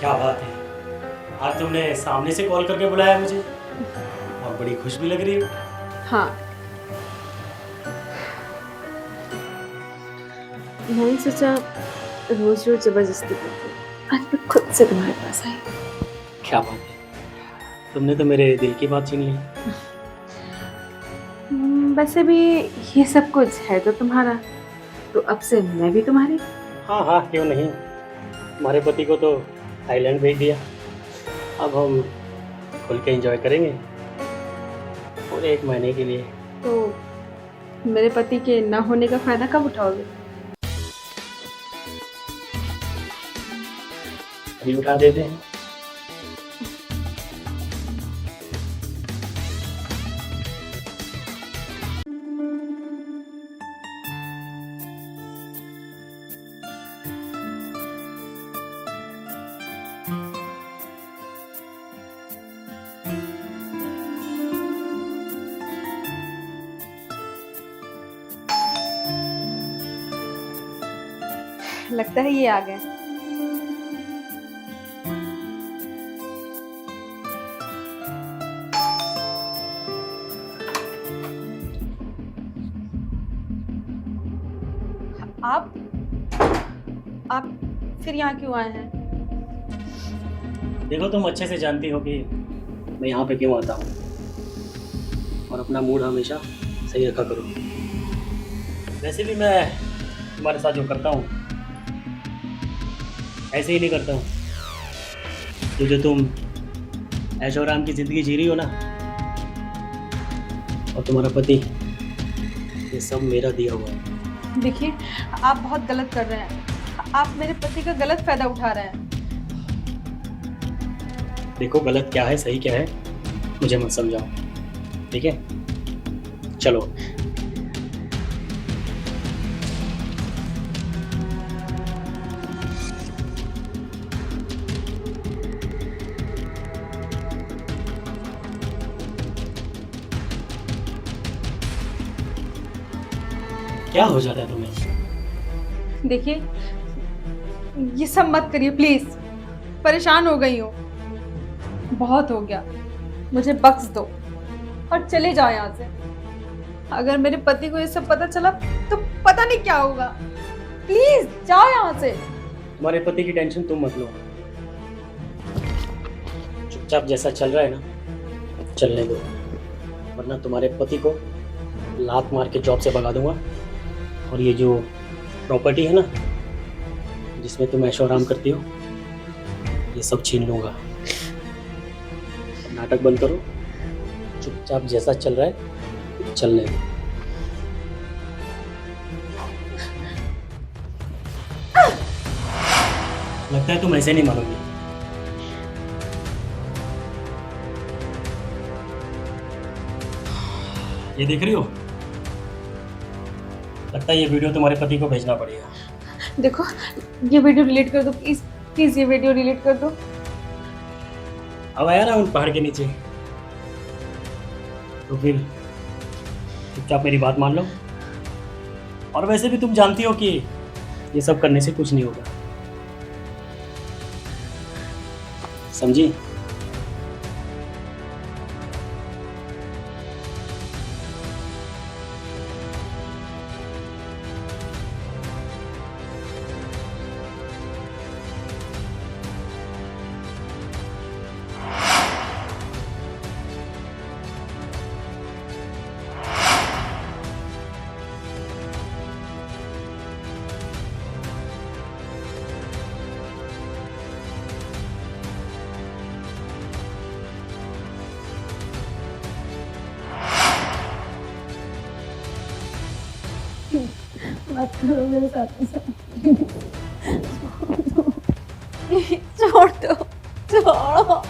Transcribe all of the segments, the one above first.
क्या बात है, आज तुमने सामने से कॉल करके बुलाया मुझे और बड़ी खुश भी लग रही हो। हाँ, मैंने सोचा रोज रोज जबरदस्ती करती हूँ। आज मैं खुद से तुम्हारे पास आई। क्या बात है, तुमने तो मेरे दिल की बात छीन ली। वैसे भी ये सब कुछ है तो तुम्हारा, तो अब से मैं भी तुम्हारी। हाँ हाँ, क्यों नहीं। तुम्हारे पति को तो थाईलैंड भेज दिया, अब हम खुल के एंजॉय करेंगे पूरे 1 महीने के लिए। तो मेरे पति के ना होने का फायदा कब उठाओगे? अभी उठा देते हैं। लगता है ये आ गए। आप फिर यहाँ क्यों आए हैं? देखो, तुम अच्छे से जानती हो कि मैं यहाँ पे क्यों आता हूँ, और अपना मूड हमेशा सही रखा करो। वैसे भी मैं तुम्हारे साथ जो करता हूँ ऐसे ही नहीं करता हूँ। जो तुम ऐशो आराम की ज़िंदगी जी रही हो ना, और तुम्हारा पति, ये सब मेरा दिया हुआ है। देखिए, आप बहुत गलत कर रहे हैं। आप मेरे पति का गलत फायदा उठा रहे हैं। देखो, गलत क्या है सही क्या है मुझे मत समझाओ, ठीक है? चलो। क्या हो जाता है तुम्हें? देखिए, ये सब मत करिए प्लीज। परेशान हो गई हूँ, बहुत हो गया। मुझे बख्श दो और चले जाओ यहाँ से। अगर मेरे पति को ये सब पता चला तो पता नहीं क्या होगा। प्लीज जाओ यहाँ से। तुम्हारे पति की टेंशन तुम मत लो, चुपचाप जैसा चल रहा है ना चलने दो, वरना तुम्हारे पति को लात मार के जॉब से भगा दूंगा, और ये जो प्रॉपर्टी है ना जिसमें तुम ऐशो आराम करती हो, ये सब छीन लूंगा। नाटक बंद करो, चुपचाप जैसा चल रहा है चलने दो। लगता है तुम ऐसे नहीं मानोगी। ये देख रही हो, लगता है ये वीडियो तुम्हारे पति को भेजना पड़ेगा। देखो, ये वीडियो डिलीट कर दो प्लीज। प्लीज ये वीडियो डिलीट कर दो। अब आया ना उन पहाड़ के नीचे, तो फिर चुपचाप मेरी बात मान लो। और वैसे भी तुम जानती हो कि ये सब करने से कुछ नहीं होगा, समझी? मत करो मेरे साथ ऐसा। छोड़ दो, छोड़ो।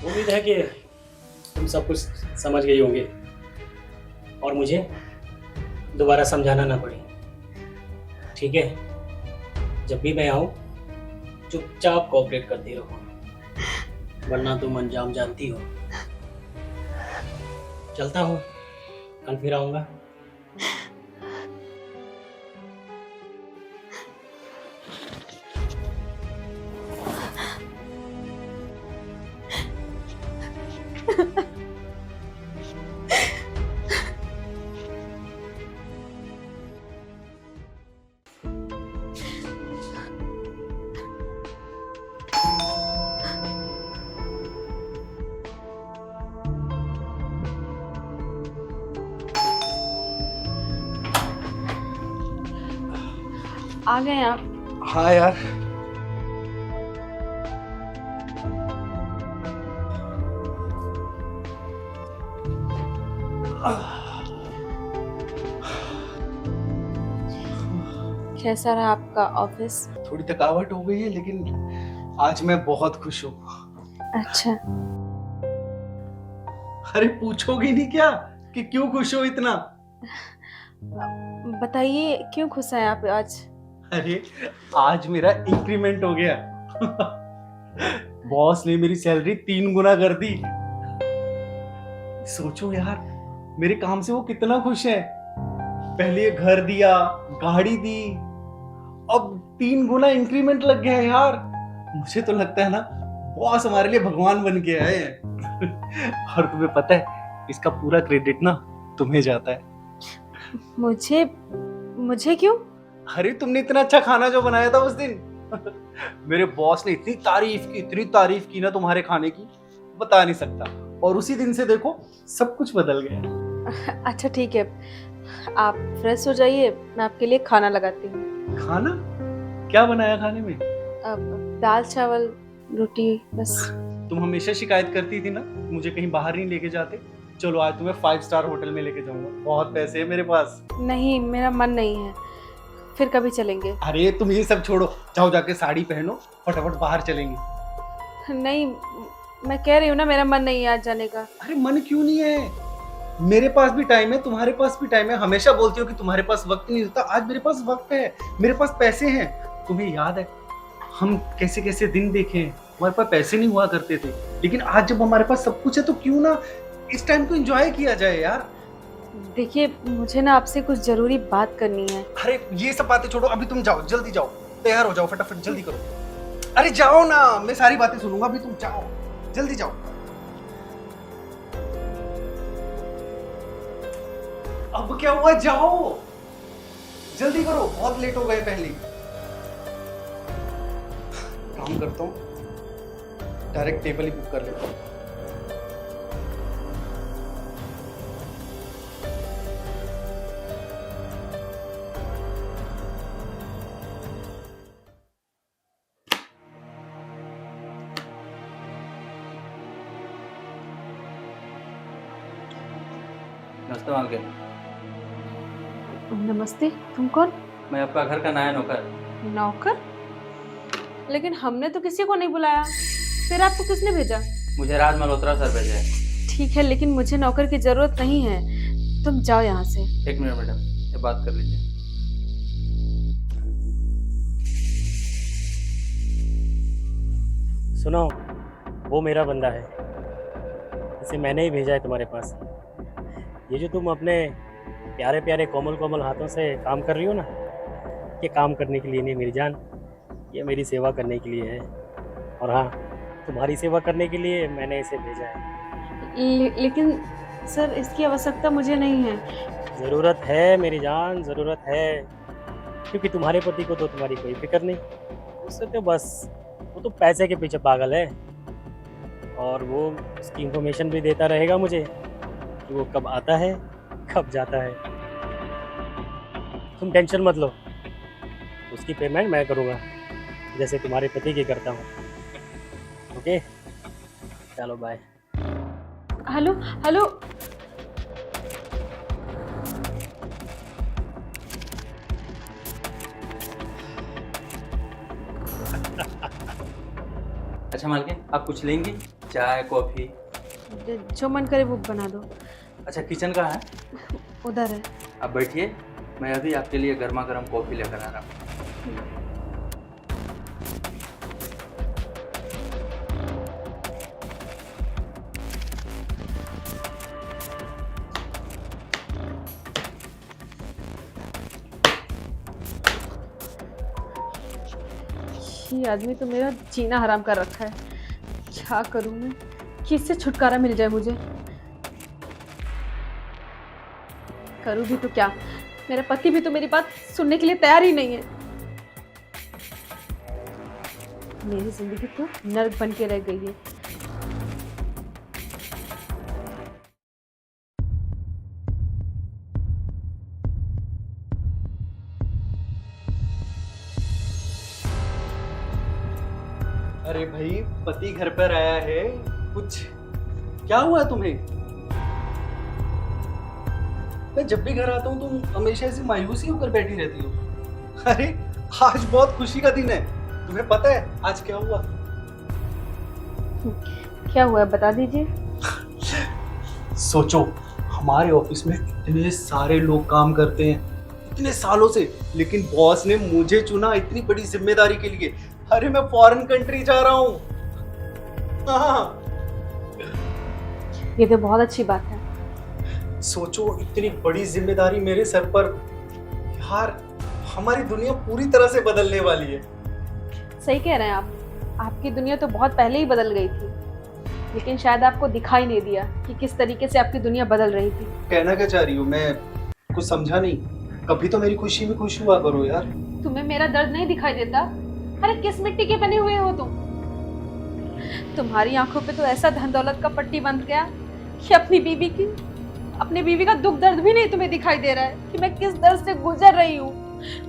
उम्मीद है कि तुम सब कुछ समझ गई होंगे और मुझे दोबारा समझाना ना पड़े। ठीक है, जब भी मैं आऊँ चुपचाप कोऑपरेट करती रहो, वरना तुम अंजाम जानती हो। चलता हूँ, कल फिर आऊँगा। आ गए आप? हाँ यार, कैसा रहा आपका ऑफिस? थोड़ी थकावट हो गई है लेकिन आज मैं बहुत खुश हूँ। अच्छा, अरे पूछोगी नहीं क्या कि क्यों खुश हो इतना? बताइए क्यों खुश हैं आप आज? अरे आज मेरा इंक्रीमेंट हो गया। बॉस ने मेरी सैलरी 3 गुना कर दी। सोचो यार, मेरे काम से वो कितना खुश है। पहले ये घर दिया, गाड़ी दी, अब 3 गुना इंक्रीमेंट लग गया है यार। मुझे तो लगता है ना, बॉस हमारे लिए भगवान बन के आए हैं। और तुम्हें पता है, इसका पूरा क्रेडिट ना तुम्हें जाता है। मुझे क्यों? अरे तुमने इतना अच्छा खाना जो बनाया था उस दिन। मेरे बॉस ने इतनी तारीफ की ना तुम्हारे खाने की, बता नहीं सकता। और उसी दिन से देखो सब कुछ बदल गया। अच्छा ठीक है, आप फ्रेश हो जाइए, मैं आपके लिए खाना लगाती हूँ। खाना? क्या बनाया खाने में? दाल चावल रोटी बस। तुम हमेशा शिकायत करती थी ना, मुझे कहीं बाहर नहीं लेके जाते। चलो आज तुम्हें 5 स्टार होटल में लेके जाऊंगा, बहुत पैसे है मेरे पास। नहीं, मेरा मन नहीं है, फिर कभी चलेंगे। अरे तुम ये सब छोड़ो, जाओ जाके साड़ी पहनो, फटाफट बाहर चलेंगे। नहीं, मैं कह रही हूँ ना, मेरा मन नहीं है आज जाने का। अरे मन क्यों नहीं है? मेरे पास भी टाइम है, तुम्हारे पास भी टाइम है। हमेशा बोलती हो कि तुम्हारे पास वक्त नहीं होता, आज मेरे पास वक्त है, मेरे पास पैसे हैं। तुम्हें याद है हम कैसे कैसे दिन देखे हैं, हमारे पास पैसे नहीं हुआ करते थे, लेकिन आज जब हमारे पास सब कुछ है तो क्यों ना इस टाइम को एंजॉय किया जाए यार। देखिए, मुझे ना आपसे कुछ जरूरी बात करनी है। अरे ये सब बातें छोड़ो, अभी तुम जाओ, जल्दी जाओ, तैयार हो जाओ, फटाफट जल्दी करो। अरे जाओ ना, मैं सारी बातें सुनूंगा, अभी तुम जाओ, जल्दी जाओ। अब क्या हुआ, जाओ जल्दी करो, बहुत लेट हो गए पहले। काम करता हूँ, डायरेक्ट टेबल ही बुक कर लेता हूँ। नमस्ते मालकिन। नमस्ते, तुम कौन? मैं आपका घर का नया नौकर। नौकर? लेकिन हमने तो किसी को नहीं बुलाया, फिर आपको किसने भेजा? मुझे राज मल्होत्रा सर भेजे हैं। ठीक है, लेकिन मुझे नौकर की जरूरत नहीं है, तुम जाओ यहाँ से। 1 मिनट मैडम, ये बात कर लीजिए। सुनो, वो मेरा बंदा है, इसे मैंने ही भेजा है तुम्हारे पास। ये जो तुम अपने प्यारे प्यारे कोमल कोमल हाथों से काम कर रही हो ना, ये काम करने के लिए नहीं मेरी जान, ये मेरी सेवा करने के लिए है। और हाँ, तुम्हारी सेवा करने के लिए मैंने इसे भेजा है। लेकिन सर, इसकी आवश्यकता मुझे नहीं है। ज़रूरत है मेरी जान, ज़रूरत है, क्योंकि तुम्हारे पति को तो तुम्हारी कोई फिक्र नहीं, उससे तो बस वो तो पैसे के पीछे पागल है। और वो उसकी इन्फॉर्मेशन भी देता रहेगा मुझे कि वो कब आता है कब जाता है। तुम टेंशन मत लो, उसकी पेमेंट मैं करूँगा, जैसे तुम्हारे पति की करता हूँ। ओके, चलो बाय। हेलो हेलो, अच्छा मालकिन, आप कुछ लेंगी? चाय कॉफी? जो मन करे वो बना दो। अच्छा, किचन कहाँ है? उधर है। आप बैठिए, मैं अभी आपके लिए गर्मा गर्म कॉफी लेकर आ रहा हूँ। ये आदमी तो मेरा जीना हराम कर रखा है। क्या करूं मैं कि इससे छुटकारा मिल जाए मुझे। करूं भी तो क्या, मेरा पति भी तो मेरी बात सुनने के लिए तैयार ही नहीं है। मेरी जिंदगी तो नर्क बन के रह गई है। अरे भाई, पति घर पर आया है, कुछ क्या हुआ तुम्हें? मैं जब भी घर आता हूँ तुम हमेशा ऐसी मायूसी होकर बैठी रहती हो। अरे आज बहुत खुशी का दिन है, तुम्हें पता है आज क्या हुआ? क्या हुआ बता दीजिए। सोचो, हमारे ऑफिस में इतने सारे लोग काम करते हैं इतने सालों से, लेकिन बॉस ने मुझे चुना इतनी बड़ी जिम्मेदारी के लिए। अरे मैं फॉरेन कंट्री जा रहा हूँ। हाँ, ये तो बहुत अच्छी बात है। सोचो इतनी बड़ी जिम्मेदारी मेरे सर पर। यार हमारी दुनिया पूरी तरह से बदलने वाली है। सही कह रहे हैं आप। आपकी दुनिया तो बहुत पहले ही बदल गई थी, लेकिन शायद आपको दिखाई नहीं दिया कि किस तरीके से आपकी दुनिया बदल रही थी। कहना क्या चाह रही हो? मैं कुछ समझा नहीं। कभी तो मेरी खुशी में खुश हुआ करो यार। तुम्हें मेरा दर्द नहीं दिखाई देता? अरे किस मिट्टी के बने हुए हो तुम? तुम्हारी आंखों पे तो ऐसा धन दौलत का पट्टी बंध गया कि अपनी बीवी का दुख दर्द भी नहीं तुम्हें दिखाई दे रहा है कि मैं किस दर्द से गुजर रही हूँ।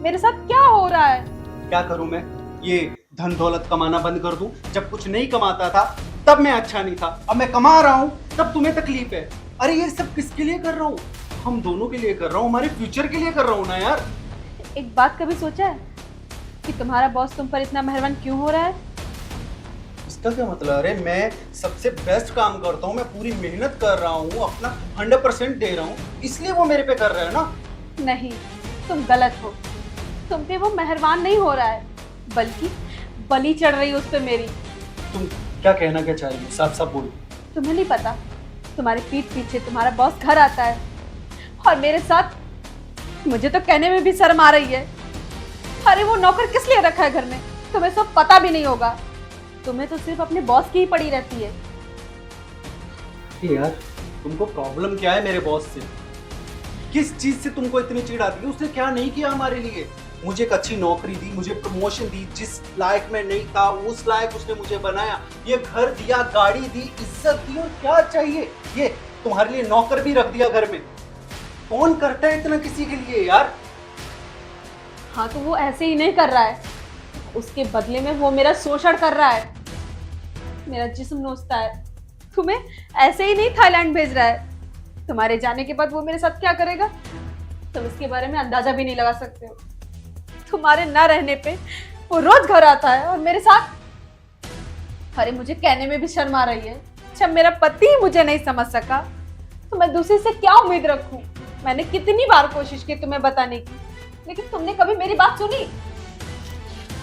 मेरे साथ क्या हो रहा है? क्या करूं मैं? ये धन दौलत कमाना बंद कर दूं? जब कुछ नहीं कमाता था तब मैं अच्छा नहीं था, अब मैं कमा रहा हूं तब तुम्हें तकलीफ है। अरे ये सब किसके लिए कर रहा हूं? हम दोनों के लिए कर रहा हूं, हमारे फ्यूचर के लिए कर रहा हूं ना यार। एक बात कभी सोचा है कि तुम्हारा बॉस तुम पर इतना मेहरबान क्यों हो रहा है? इसका क्या मतलब? अरे मैं सबसे बेस्ट काम करता हूँ, मैं पूरी मेहनत कर रहा हूँ, अपना 100% दे रहा हूँ, इसलिए वो मेरे पे कर रहा है ना। नहीं, तुम गलत हो। तुम पे वो मेहरबान नहीं हो रहा है, बल्कि बलि चढ़ रही है उस पे मेरी। तुम क्या कहना क्या चाह रही हो? साफ साफ बोलो। तुम्हें नहीं पता, तुम्हारे पीठ पीछे तुम्हारा बॉस घर आता है और मेरे साथ, मुझे तो कहने में भी शर्म आ रही है। अरे वो नौकर किस लिए रखा है घर में, तुम्हें सब पता भी नहीं होगा। तुम्हें तो सिर्फ अपने बॉस की ही पड़ी रहती है। यार तुमको प्रॉब्लम क्या है मेरे बॉस से? किस चीज से तुमको इतनी चिढ़ आती है? उसने क्या नहीं किया हमारे लिए? मुझे एक अच्छी नौकरी दी, मुझे प्रमोशन दी, जिस लायक मैं नहीं था उस लायक उसने मुझे बनाया, ये घर दिया, गाड़ी दी, इज्जत दी, और क्या चाहिए? ये तुम्हारे लिए नौकर भी रख दिया घर में। कौन करता है इतना किसी के लिए यार? हाँ तो वो ऐसे ही नहीं कर रहा है, उसके बदले में वो मेरा शोषण कर रहा है, मेरा जिस्म नोचता है। तुम्हें ऐसे ही नहीं थाईलैंड भेज रहा है। तुम्हारे जाने के बाद वो मेरे साथ क्या करेगा तुम इसके बारे में अंदाजा भी नहीं लगा सकते हो। तुम्हारे ना रहने पे वो रोज घर आता है और मेरे साथ, अरे मुझे कहने में भी शर्म आ रही है। जब मेरा पति ही मुझे नहीं समझ सका तो मैं दूसरे से क्या उम्मीद रखूं? मैंने कितनी बार कोशिश की तुम्हें बताने की, लेकिन तुमने कभी मेरी बात सुनी?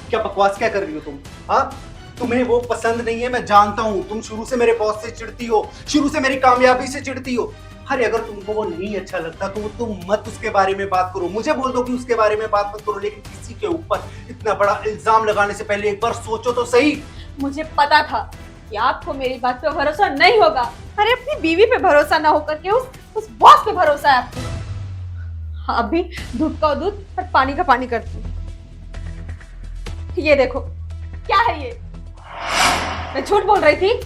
क्या बकवास क्या कर रही हो तुम? हाँ, तुम्हें वो पसंद नहीं है, मैं जानता हूँ। तुम शुरू से मेरे बॉस से चिढ़ती हो, शुरू से मेरी कामयाबी से चिढ़ती हो। अरे अगर तुमको वो नहीं अच्छा लगता तो तुम मत उसके बारे में बात करो, मुझे बोल दो कि उसके बारे में बात मत करो, लेकिन किसी के ऊपर इतना बड़ा इल्जाम लगाने से पहले एक बार सोचो तो सही। मुझे पता था कि आपको मेरी बात पे भरोसा नहीं होगा। अरे अपनी बीवी पे भरोसा ना होकर के उस बॉस पे भरोसा है आपको। हाँ, अभी दूध का दूध और पानी का पानी करती हूँ। ये देखो क्या है ये? मैं झूठ बोल रही थी?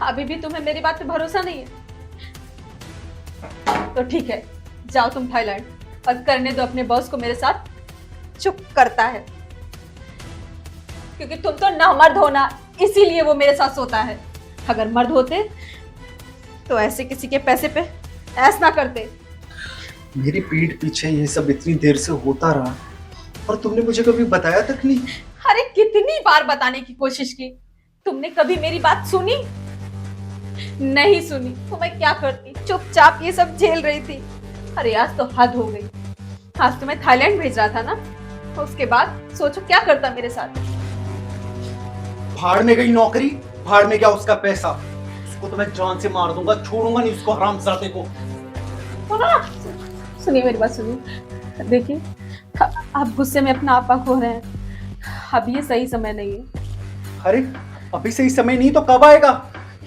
अभी भी तुम्हें मेरी बात पे भरोसा नहीं है? तो ठीक है, जाओ तुम थाईलैंड और करने दो अपने बॉस को मेरे साथ चुप करता है, क्योंकि तुम तो ना मर्द हो ना, इसीलिए वो मेरे साथ सोता है। अगर मर्द होते तो ऐसे किसी के पैसे पे ऐस ना करते। मेरी पीठ पीछे ये सब इतनी देर से होता रहा और तुमने मुझे कभी बताया तक नहीं। अरे कितनी बार बताने की कोशिश की, तुमने कभी मेरी बात सुनी? नहीं सुनी तो मैं क्या करती? चुपचाप ये सब झेल रही थी। अरे आज तो हद हो गई। आज तो मैं थाईलैंड भेज रहा था ना, उसके बाद सोचो क्या करता मेरे साथ। भाड़ में गई नौकरी, भाड़ में गया उसका पैसा। उसको तो मैं जान से मार दूंगा, छोड़ूंगा नहीं उसको, हरामजादे को। सुनिए मेरी बात सुनिए। देखिए आप गुस्से में अपना आपा खो रहे हैं। अब ये सही समय नहीं है। अरे अभी सही समय नहीं तो कब आएगा?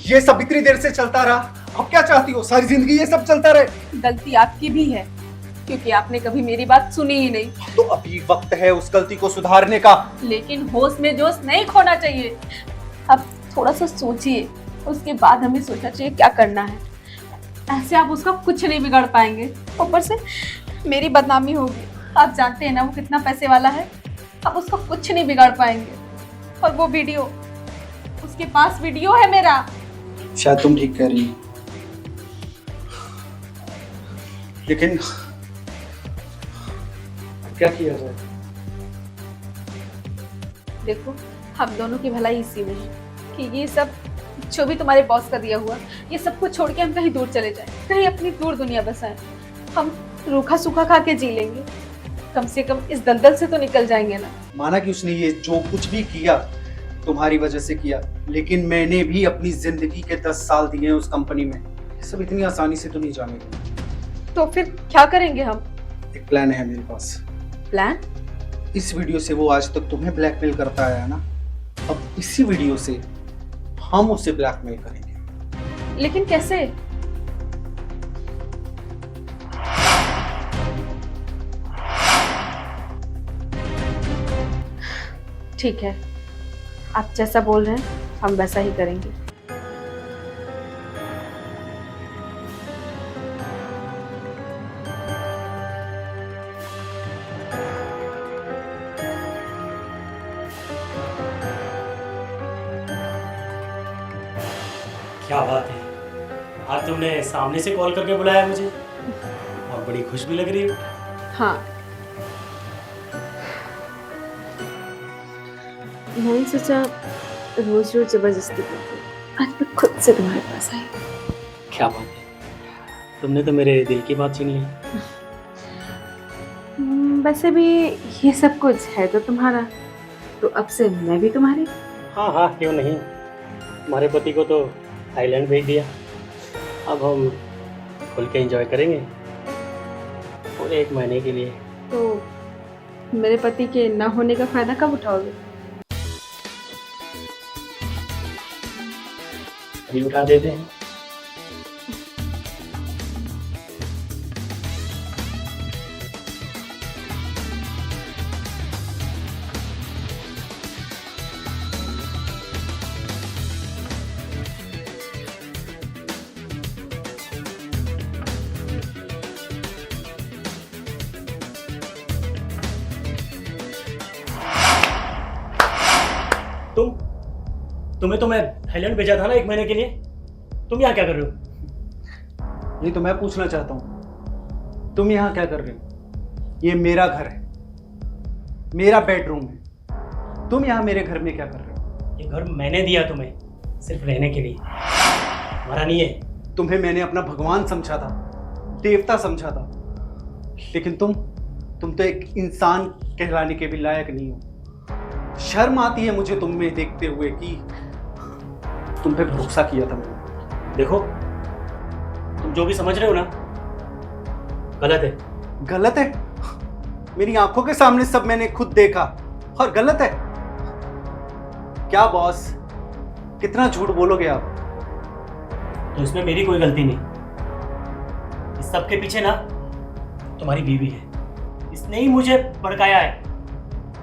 ये सब इतनी देर से चलता रहा, अब क्या चाहती हो? सारी जिंदगी ये सब चलता रहे? गलती आपकी भी है, क्योंकि आपने कभी मेरी बात सुनी ही नहीं। तो अभी वक्त है उस गलती को सुधारने का। लेकिन होश में जोश नहीं खोना चाहिए। अब थोड़ा सा सोचिए, उसके बाद हमें सोचना चाहिए क्या करना है। ऐसे आप उसका कुछ नहीं बिगाड़ पाएंगे, ऊपर से मेरी बदनामी होगी। आप जानते हैं ना वो कितना पैसे वाला है, आप उसका कुछ नहीं बिगाड़ पाएंगे। और वो वीडियो, उसके पास वीडियो है मेरा। शायद तुम ठीक कह रही हो, लेकिन क्या किया जाए? देखो हम दोनों की भलाई इसी में है कि ये सब जो भी तुम्हारे बॉस का दिया हुआ, ये सब कुछ छोड़ के हम कहीं दूर चले जाएं, कहीं अपनी दूर दुनिया बसाएं। हम रूखा सूखा खा के जी लेंगे, कम से कम इस दलदल से तो निकल जाएंगे ना। माना कि उसने ये जो कुछ भी किया तुम्हारी वजह से किया, लेकिन मैंने भी अपनी जिंदगी के 10 साल दिए हैं उस कंपनी में। ये सब इतनी आसानी से तो नहीं जानेगा। तो फिर क्या करेंगे हम? एक प्लान है मेरे पास। प्लान? इस वीडियो से वो आज तक तुम्हें ब्लैकमेल करता आया ना, अब इसी वीडियो से हम उसे ब्लैकमेल करेंगे। लेकिन कैसे? ठीक है, आप जैसा बोल रहे हैं हम वैसा ही करेंगे। क्या बात है, आज तुमने सामने से कॉल करके बुलाया मुझे, और बड़ी खुश भी लग रही हो। हाँ, मैंने सोचा रोज रोज जबरदस्ती करती, आज मैं खुद से तुम्हारे पास आई। क्या बात है, तुमने तो मेरे दिल की बात छीन ली। वैसे भी ये सब कुछ है तो तुम्हारा, तो अब से मैं भी तुम्हारी। हाँ हाँ, क्यों नहीं। तुम्हारे पति को तो थाईलैंड भेज दिया, अब हम खुल के एंजॉय करेंगे पूरे 1 महीने के लिए। तो मेरे पति के ना होने का फायदा कब उठाओगे? अभी उठा देते हैं। तुम्हें तो मैं थाईलैंड भेजा था ना 1 महीने के लिए, तुम यहाँ क्या कर रहे हो? ये तो मैं पूछना चाहता हूँ, तुम यहाँ क्या कर रहे हो? ये मेरा घर है, मेरा बेडरूम है, तुम यहाँ मेरे घर में क्या कर रहे हो? ये घर मैंने दिया तुम्हें सिर्फ रहने के लिए, हमारा नहीं है। तुम्हें मैंने अपना भगवान समझा था, देवता समझा था, लेकिन तुम तो एक इंसान कहलाने के भी लायक नहीं हो। शर्म आती है मुझे तुम में देखते हुए कि तुम पे भरोसा किया था मैंने। देखो, तुम जो भी समझ रहे हो ना, गलत है। गलत है? मेरी आंखों के सामने सब मैंने खुद देखा और गलत है? क्या बॉस, कितना झूठ बोलोगे आप? तो इसमें मेरी कोई गलती नहीं। इस सब के पीछे ना तुम्हारी बीवी है, इसने ही मुझे भड़काया है,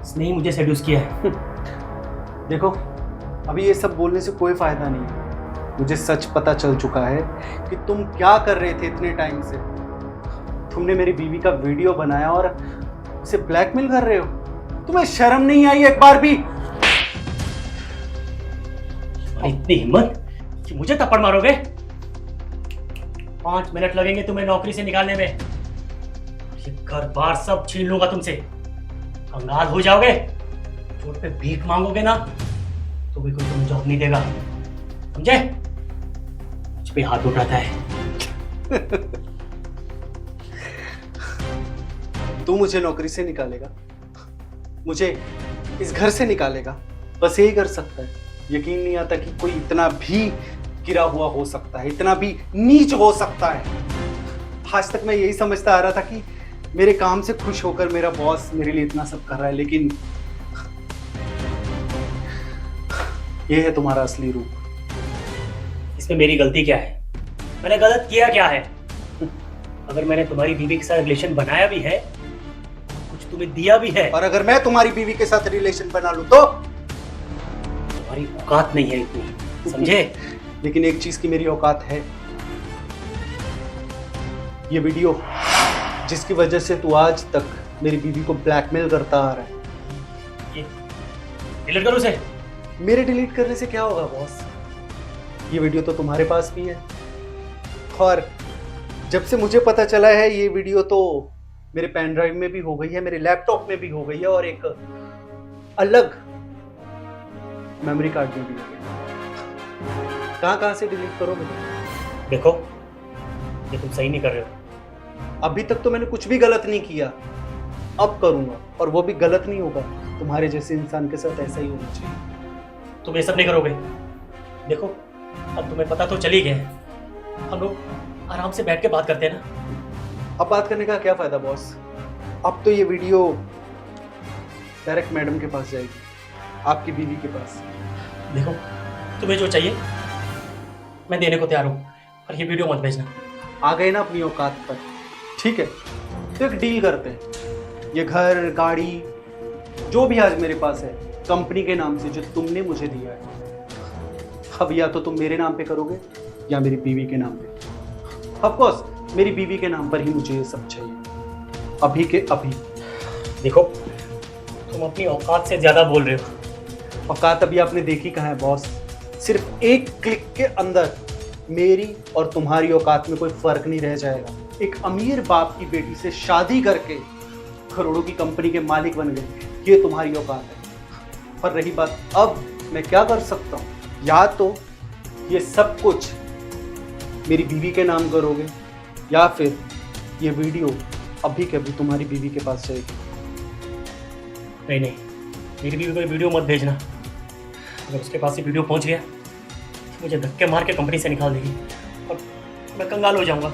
इसने ही मुझे सेड्यूस किया है। देखो, अभी ये सब बोलने से कोई फायदा नहीं है। मुझे सच पता चल चुका है कि तुम क्या कर रहे थे इतने टाइम से। तुमने मेरी बीवी का वीडियो बनाया और उसे ब्लैकमेल कर रहे हो। तुम्हें शर्म नहीं आई एक बार भी? इतनी हिम्मत कि मुझे थप्पड़ मारोगे? 5 मिनट लगेंगे तुम्हें नौकरी से निकालने में, ये घर बार सब छीन लूंगा तुमसे, कंगाल हो जाओगे। रोड पे भीख मांगोगे ना तो भी कोई तुम्हें जॉब नहीं देगा, समझे? मुझ पे हाथ उठाता है, तू मुझे नौकरी से निकालेगा, मुझे इस घर से निकालेगा, बस यही कर सकता है। यकीन नहीं आता कि कोई इतना भी गिरा हुआ हो सकता है, इतना भी नीच हो सकता है। आज तक मैं यही समझता आ रहा था कि मेरे काम से खुश होकर मेरा बॉस मेरे लिए इतना सब कर रहा है, लेकिन ये है तुम्हारा असली रूप। इसमें मेरी गलती क्या है? मैंने गलत किया क्या है? अगर मैंने तुम्हारी बीवी के साथ रिलेशन बनाया भी है, कुछ तुम्हें दिया भी है, और अगर मैं तुम्हारी बीवी के साथ रिलेशन बना लूं तो तुम्हारी औकात नहीं है इतनी, समझे? लेकिन एक चीज की मेरी औकात है। ये वीडियो जिसकी वजह से तू आज तक मेरी बीवी को ब्लैकमेल करता आ रहा है, ये डिलीट करो उसे। मेरे डिलीट करने से क्या होगा बॉस? ये वीडियो तो तुम्हारे पास भी है, और जब से मुझे पता चला है ये वीडियो तो मेरे पेन ड्राइव में भी हो गई है, मेरे लैपटॉप में भी हो गई है, और एक अलग मेमोरी कार्ड में भी हो गई। कहां से डिलीट करोगे? देखो, ये तुम सही नहीं कर रहे हो। अभी तक तो मैंने कुछ भी गलत नहीं किया, अब करूंगा, और वो भी गलत नहीं होगा। तुम्हारे जैसे इंसान के साथ ऐसा ही होना चाहिए। तुम ये सब नहीं करोगे। देखो, अब तुम्हें पता तो चल ही गया है। हम लोग आराम से बैठ के बात करते हैं ना। अब बात करने का क्या फायदा बॉस? अब तो ये वीडियो डायरेक्ट मैडम के पास जाएगी, आपकी बीवी के पास। देखो, तुम्हें जो चाहिए मैं देने को तैयार हूँ, और ये वीडियो मत भेजना। आ गए ना अपनी औकात पर, ठीक है? तो एक डील करते हैं। ये घर, गाड़ी, जो भी आज मेरे पास है, कंपनी के नाम से जो तुमने मुझे दिया है, अब या तो तुम मेरे नाम पे करोगे या मेरी बीवी के नाम पे। ऑफ कोर्स मेरी बीवी के नाम पर ही मुझे ये सब चाहिए, अभी के अभी। देखो, तुम अपनी औकात से ज्यादा बोल रहे हो। औकात अभी आपने देखी कहाँ है बॉस? सिर्फ एक क्लिक के अंदर मेरी और तुम्हारी औकात में कोई फर्क नहीं रह जाएगा। एक अमीर बाप की बेटी से शादी करके करोड़ों की कंपनी के मालिक बन गए, ये तुम्हारी औकात है। और रही बात अब मैं क्या कर सकता हूँ, या तो ये सब कुछ मेरी बीवी के नाम करोगे, या फिर ये वीडियो अभी के अभी तुम्हारी बीवी के पास जाएगी। नहीं, मेरी बीवी को ये वीडियो मत भेजना। अगर उसके पास ये वीडियो पहुंच गया तो मुझे धक्के मार के कंपनी से निकाल देगी, और मैं कंगाल हो जाऊंगा।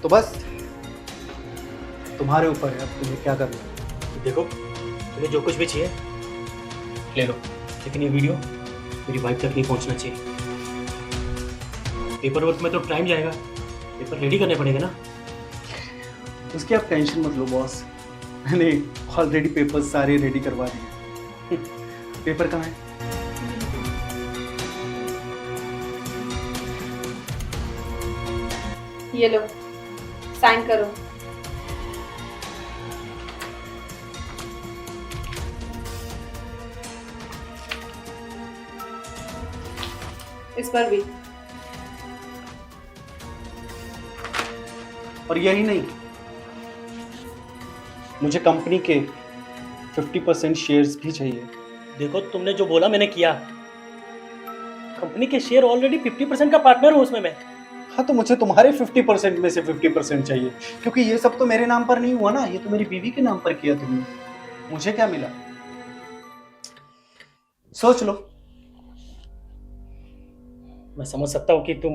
तो बस तुम्हारे ऊपर है, अब तुम्हें क्या करना है। देखो, तुम्हें जो कुछ भी चाहिए ले लो, लेकिन ये वीडियो मेरी वाइफ तक नहीं पहुंचना चाहिए। पेपर वर्क में तो टाइम जाएगा, पेपर रेडी करने पड़ेगा ना। उसकी आप टेंशन मत लो बॉस, मैंने ऑलरेडी पेपर्स सारे रेडी करवा दिए। पेपर कहाँ है? ये लो, साइन करो। इस पर भी। और यही नहीं, मुझे कंपनी के 50% शेयर्स भी चाहिए। देखो, तुमने जो बोला मैंने किया। कंपनी के शेयर ऑलरेडी 50% का पार्टनर हूँ उसमें मैं। हाँ, तो मुझे तुम्हारे 50% में से 50% चाहिए, क्योंकि ये सब तो मेरे नाम पर नहीं हुआ ना, ये तो मेरी बीवी के नाम पर किया तुमने। मुझे क्या मिला? सोच लो। मैं समझ सकता हूँ कि तुम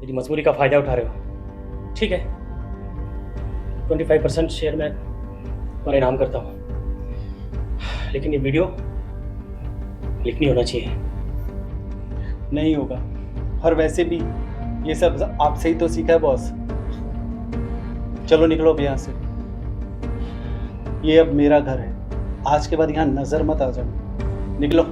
मेरी मजबूरी का फायदा उठा रहे हो। ठीक है, 25% शेयर मैं तुम्हारे नाम करता हूँ, लेकिन ये वीडियो लीक नहीं होना चाहिए। नहीं होगा, और वैसे भी ये सब आपसे ही तो सीखा है बॉस। चलो निकलो अब यहाँ से, ये अब मेरा घर है, आज के बाद यहाँ नजर मत आ जाओ। निकलो।